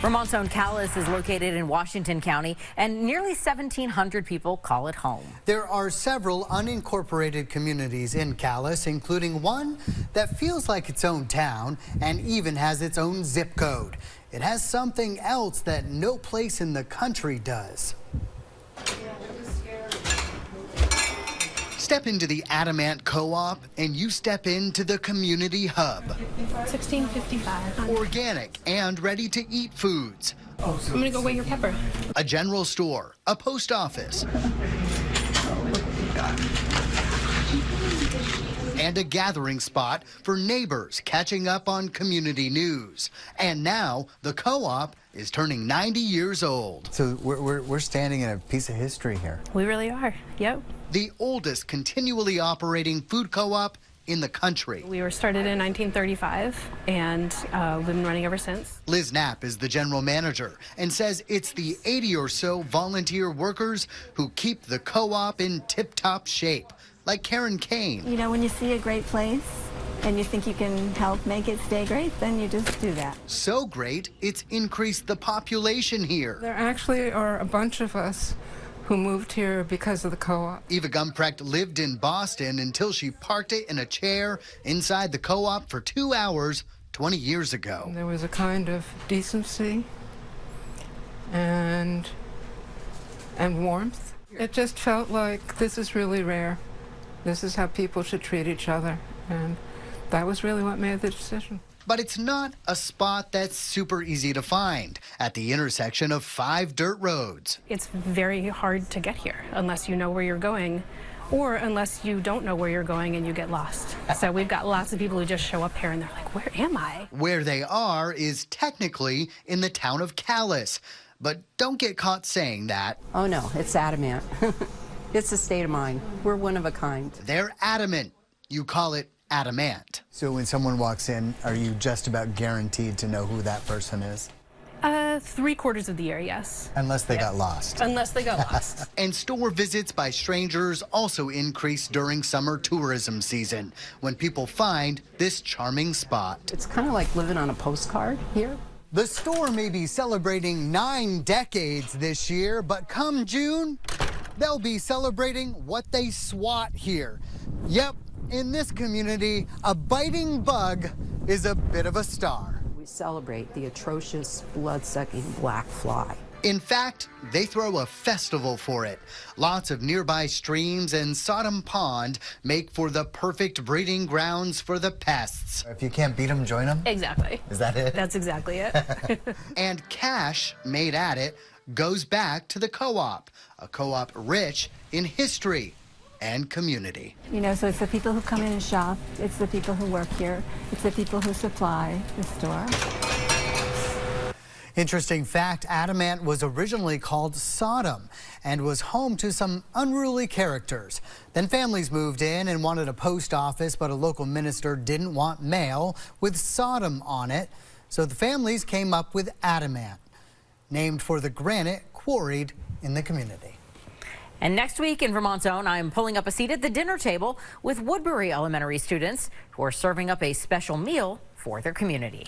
Vermont's own Calais is located in Washington County, and nearly 1,700 people call it home. There are several unincorporated communities in Calais, including one that feels like its own town and even has its own zip code. It has something else that no place in the country does. Step into the Adamant Co-op and you step into the community hub. 1655. Organic and ready-to-eat foods. I'm gonna go weigh your pepper. A general store, a post office, and a gathering spot for neighbors catching up on community news. And now the co-op is turning 90 years old. So we're standing in a piece of history here. We really are. Yep. The oldest continually operating food co-op in the country. We were started in 1935 and we've been running ever since. Liz Knapp is the general manager and says it's the 80 or so volunteer workers who keep the co-op in tip-top shape, like Karen Kane. You know, when you see a great place and you think you can help make it stay great, then you just do that. So great, it's increased the population here. There actually are a bunch of us who moved here because of the co-op. Eva Gumprecht lived in Boston until she parked it in a chair inside the co-op for 2 hours 20 years ago. There was a kind of decency and warmth. It just felt like this is really rare. This is how people should treat each other. And that was really what made the decision. But it's not a spot that's super easy to find at the intersection of 5 dirt roads. It's very hard to get here unless you know where you're going or unless you don't know where you're going and you get lost. So we've got lots of people who just show up here and they're like, where am I? Where they are is technically in the town of Calais. But don't get caught saying that. Oh no, it's Adamant. It's a state of mind. We're one of a kind. They're adamant. You call it Adamant. So when someone walks in, are you just about guaranteed to know who that person is? 3/4 of the year, yes. Unless they got lost. Unless they got lost. And store visits by strangers also increase during summer tourism season, when people find this charming spot. It's kind of like living on a postcard here. The store may be celebrating 9 decades this year, but come June, they'll be celebrating what they swat here. Yep, in this community, a biting bug is a bit of a star. We celebrate the atrocious, blood-sucking black fly. In fact, they throw a festival for it. Lots of nearby streams and Sodom Pond make for the perfect breeding grounds for the pests. If you can't beat them, join them? Exactly. Is that it? That's exactly it. And cash made at it goes back to the co-op, a co-op rich in history and community. You know, so it's the people who come in and shop, it's the people who work here, it's the people who supply the store. Interesting fact, Adamant was originally called Sodom and was home to some unruly characters. Then families moved in and wanted a post office, but a local minister didn't want mail with Sodom on it. So the families came up with Adamant, named for the granite quarried in the community. And next week in Vermont's own, I'm pulling up a seat at the dinner table with Woodbury Elementary students who are serving up a special meal for their community.